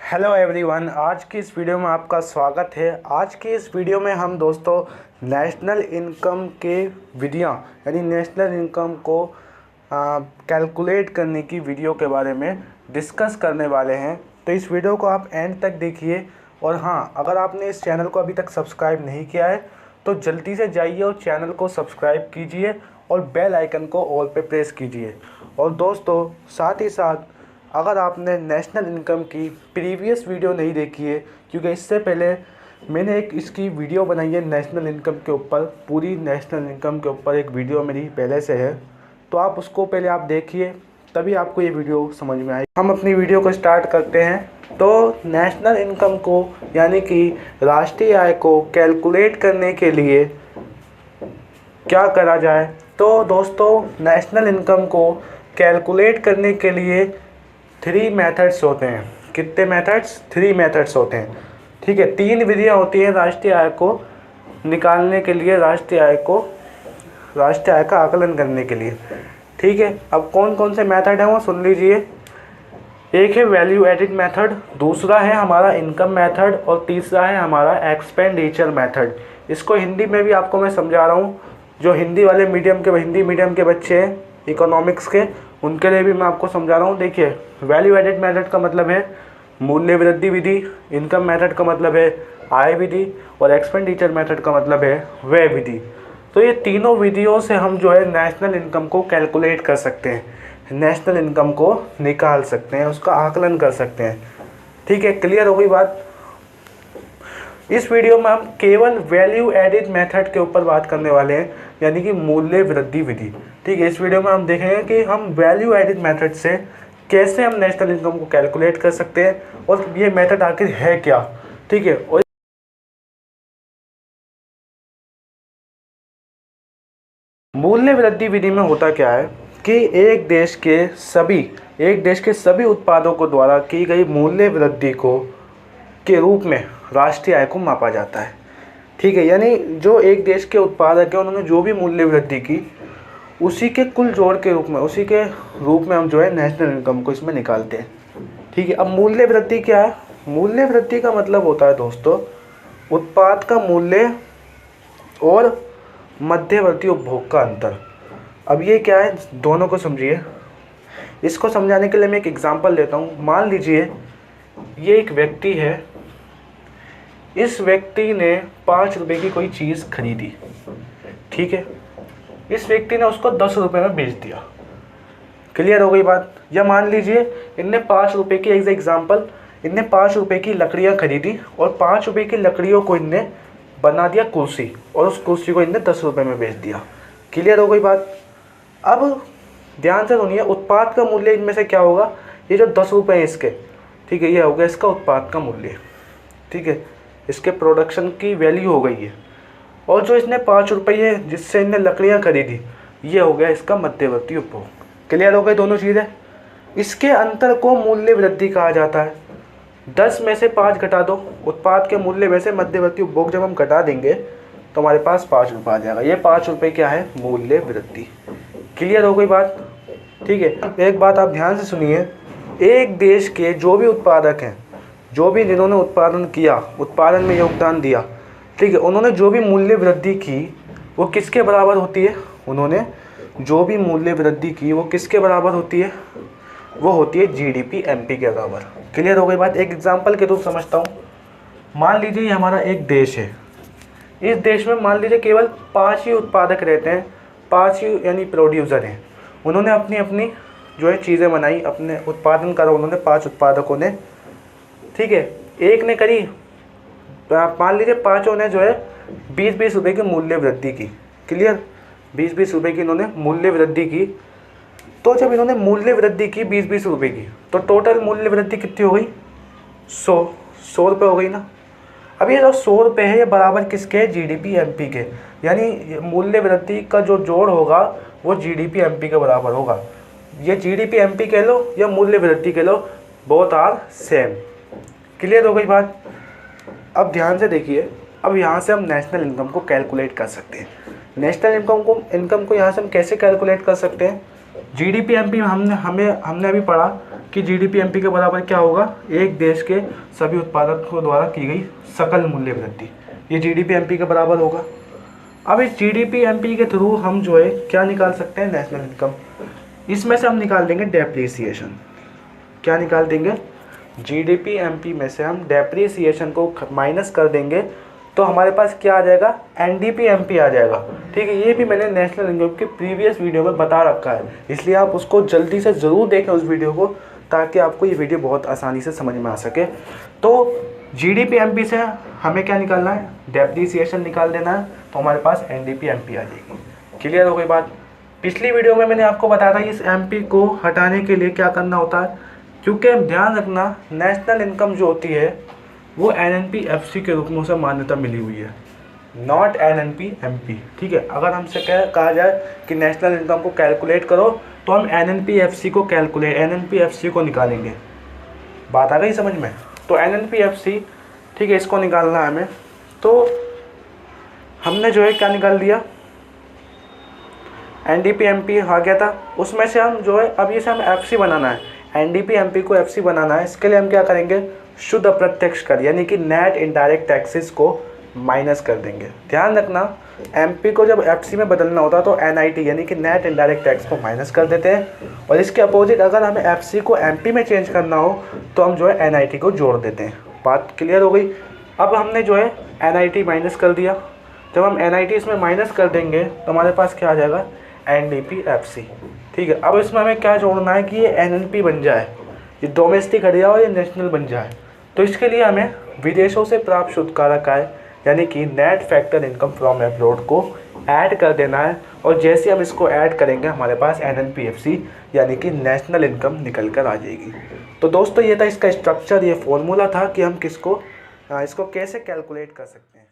Hello everyone, आज की इस वीडियो में आपका स्वागत है। आज की इस वीडियो में हम दोस्तों नेशनल इनकम के विधियाँ यानी नेशनल इनकम को कैलकुलेट करने की वीडियो के बारे में डिस्कस करने वाले हैं। तो इस वीडियो को आप एंड तक देखिए। और हाँ, अगर आपने इस चैनल को अभी तक सब्सक्राइब नहीं किया है तो जल्दी से जाइए और चैनल को सब्सक्राइब कीजिए और बेल आइकन को ऑल पे प्रेस कीजिए। और दोस्तों साथ ही साथ अगर आपने नेशनल इनकम की प्रीवियस वीडियो नहीं देखी है, क्योंकि इससे पहले मैंने एक इसकी वीडियो बनाई है नेशनल इनकम के ऊपर, पूरी नेशनल इनकम के ऊपर एक वीडियो मेरी पहले से है, तो आप उसको पहले आप देखिए, तभी आपको ये वीडियो समझ में आएगी। हम अपनी वीडियो को स्टार्ट करते हैं। तो नेशनल इनकम को यानी कि राष्ट्रीय आय को कैलकुलेट करने के लिए क्या करा जाए। तो दोस्तों नेशनल इनकम को कैलकुलेट करने के लिए 3 मेथड्स होते हैं। कितने मेथड्स? 3 मेथड्स होते हैं। ठीक है, 3 विधियाँ होती हैं राष्ट्रीय आय को निकालने के लिए, राष्ट्रीय आय का आकलन करने के लिए। ठीक है, अब कौन कौन से मेथड हैं वो सुन लीजिए। एक है वैल्यू एडिड मेथड, दूसरा है हमारा इनकम मेथड और तीसरा है हमारा एक्सपेंडिचर मेथड। इसको हिंदी में भी आपको मैं समझा रहा हूँ। जो हिंदी मीडियम के बच्चे हैं इकोनॉमिक्स के, उनके लिए भी मैं आपको समझा रहा हूँ। देखिए, वैल्यू एडिड मेथड का मतलब है मूल्य वृद्धि विधि, इनकम मेथड का मतलब है आय विधि और एक्सपेंडिचर मेथड का मतलब है व्यय विधि। तो ये तीनों विधियों से हम जो है नेशनल इनकम को कैलकुलेट कर सकते हैं, नेशनल इनकम को निकाल सकते हैं, उसका आकलन कर सकते हैं। ठीक है, क्लियर हो गई बात। इस वीडियो में हम केवल वैल्यू एडिड मेथड के ऊपर बात करने वाले हैं, यानी कि मूल्य वृद्धि विधि। ठीक है, इस वीडियो में हम देखेंगे कि हम वैल्यू एडिड मेथड से कैसे हम नेशनल इनकम को कैलकुलेट कर सकते हैं और ये मेथड आखिर है क्या। ठीक है, और मूल्य वृद्धि विधि में होता क्या है कि एक देश के सभी उत्पादों को द्वारा की गई मूल्य वृद्धि को के रूप में राष्ट्रीय आय को मापा जाता है। ठीक है, यानी जो एक देश के उत्पादक है उन्होंने जो भी मूल्य वृद्धि की, उसी के कुल जोड़ के रूप में, उसी के रूप में हम जो है नेशनल इनकम को इसमें निकालते हैं। ठीक है, अब मूल्य वृद्धि क्या है? मूल्य वृद्धि का मतलब होता है दोस्तों उत्पाद का मूल्य और मध्यवर्ती उपभोग का अंतर। अब ये क्या है, दोनों को समझिए। इसको समझाने के लिए मैं एक एग्जांपल देता हूँ। मान लीजिए ये एक व्यक्ति है, इस व्यक्ति ने 5 रुपये की कोई चीज़ खरीदी। ठीक है, इस व्यक्ति ने उसको 10 रुपये में बेच दिया। क्लियर हो गई बात। या मान लीजिए इनने 5 रुपये की, एज एग्जाम्पल, इनने 5 रुपये की लकड़ियाँ खरीदी और 5 रुपये की लकड़ियों को इनने बना दिया कुर्सी और उस कुर्सी को इनने 10 रुपये में बेच दिया। क्लियर हो गई बात। अब ध्यान से सुनिए, उत्पाद का मूल्य इनमें से क्या होगा? ये जो 10 रुपये हैं इसके, ठीक है, ये हो गया इसका उत्पाद का मूल्य। ठीक है, इसके प्रोडक्शन की वैल्यू हो गई है। और जो इसने 5 रुपये जिससे इनने लकड़ियाँ खरीदी, ये हो गया इसका मध्यवर्ती उपभोग। क्लियर हो गए दोनों चीज़ें। इसके अंतर को मूल्य वृद्धि कहा जाता है। 10 में से 5 घटा दो, उत्पाद के मूल्य में से मध्यवर्ती उपभोग जब हम घटा देंगे तो हमारे पास 5 रुपये आ जाएगा। ये 5 रुपये क्या है? मूल्य वृद्धि। क्लियर हो गई बात। ठीक है, एक बात आप ध्यान से सुनिए। एक देश के जो भी उत्पादक हैं, जो भी जिन्होंने उत्पादन किया, उत्पादन में योगदान दिया, ठीक है, उन्होंने जो भी मूल्य वृद्धि की वो किसके बराबर होती है? उन्होंने जो भी मूल्य वृद्धि की वो किसके बराबर होती है? वो होती है जीडीपी एमपी के बराबर। क्लियर हो गई बात। एक एग्जांपल के रूप समझता हूँ। मान लीजिए ये हमारा एक देश है। इस देश में मान लीजिए केवल 5 ही उत्पादक रहते हैं, 5 ही यानी प्रोड्यूसर हैं। उन्होंने अपनी अपनी जो है चीज़ें बनाई, अपने उत्पादन करा उन्होंने 5 उत्पादकों ने। ठीक है, एक ने करी, मान लीजिए 5 ने जो है 20-20 रुपये की मूल्य वृद्धि की। क्लियर, 20-20 रुपये की इन्होंने मूल्य वृद्धि की। तो जब इन्होंने मूल्य वृद्धि की 20-20 रुपये की, तो टोटल मूल्य वृद्धि कितनी हो गई? 100 रुपये हो गई ना। अब ये जो 100 रुपये है ये बराबर किसके? जीडीपी एमपी के। यानी मूल्य वृद्धि का जो जोड़ होगा वो जीडीपी एमपी के बराबर होगा। ये जीडीपी एमपी कह लो या मूल्य वृद्धि कह लो, बोथ आर सेम। क्लियर हो गई बात। अब ध्यान से देखिए, अब यहाँ से हम नेशनल इनकम को कैलकुलेट कर सकते हैं। नेशनल इनकम को यहाँ से हम कैसे कैलकुलेट कर सकते हैं? GDP-MP में हमने अभी पढ़ा कि GDP-MP के बराबर क्या होगा, एक देश के सभी उत्पादकों द्वारा की गई सकल मूल्य वृद्धि, ये GDP-MP के बराबर होगा। अब इस GDP-MP के थ्रू हम जो है क्या निकाल सकते हैं, नेशनल इनकम। इसमें से हम निकाल देंगे डेप्रिसिएशन। क्या निकाल देंगे, GDP-MP में से हम डेप्रिसिएशन को माइनस कर देंगे तो हमारे पास क्या आ जाएगा, NDP-MP आ जाएगा। ठीक है, ये भी मैंने नेशनल इनकम के प्रीवियस वीडियो में बता रखा है, इसलिए आप उसको जल्दी से ज़रूर देखें उस वीडियो को, ताकि आपको ये वीडियो बहुत आसानी से समझ में आ सके। तो GDP-MP से हमें क्या निकालना है, डेप्रिसिएशन निकाल देना है, तो हमारे पास NDP-MP आ जाएगी। क्लियर हो गई बात। पिछली वीडियो में मैंने आपको बताया था इस MP को हटाने के लिए क्या करना होता है, क्योंकि ध्यान रखना नेशनल इनकम जो होती है वो NNP-FC के रूप में उसे मान्यता मिली हुई है, नॉट NNP-MP। ठीक है, अगर हमसे कहा जाए कि नेशनल इनकम को कैलकुलेट करो तो हम NNP-FC को निकालेंगे। बात आ गई समझ में। तो NNP-FC, ठीक है, इसको निकालना है हमें। तो हमने जो है क्या निकाल दिया, NDP-MP आ गया था, उसमें से हम जो है अब ये से हम FC बनाना है, NDP-MP को FC बनाना है। इसके लिए हम क्या करेंगे, शुद्ध अप्रत्यक्ष कर यानी कि नेट इनडायरेक्ट टैक्सेस को माइनस कर देंगे। ध्यान रखना MP को जब FC में बदलना होता है तो NIT यानी कि नेट इनडायरेक्ट टैक्स को माइनस कर देते हैं, और इसके अपोजिट अगर हमें FC को MP में चेंज करना हो तो हम जो है NIT को जोड़ देते हैं। बात क्लियर हो गई। अब हमने जो है NIT माइनस कर दिया, जब हम NIT इसमें माइनस कर देंगे तो हमारे पास क्या आ जाएगा, NDP-FC। ठीक है, अब इसमें हमें क्या जोड़ना है कि ये NNP बन जाए, ये डोमेस्टिक हट जाए और ये नेशनल बन जाए। तो इसके लिए हमें विदेशों से प्राप्त शुद्ध कारक आय यानी कि net factor income from abroad को ऐड कर देना है, और जैसे हम इसको ऐड करेंगे हमारे पास NNP-FC यानी कि नेशनल इनकम निकल कर आ जाएगी। तो दोस्तों ये था इसका स्ट्रक्चर, ये फॉर्मूला था कि हम इसको कैसे कैलकुलेट कर सकते हैं।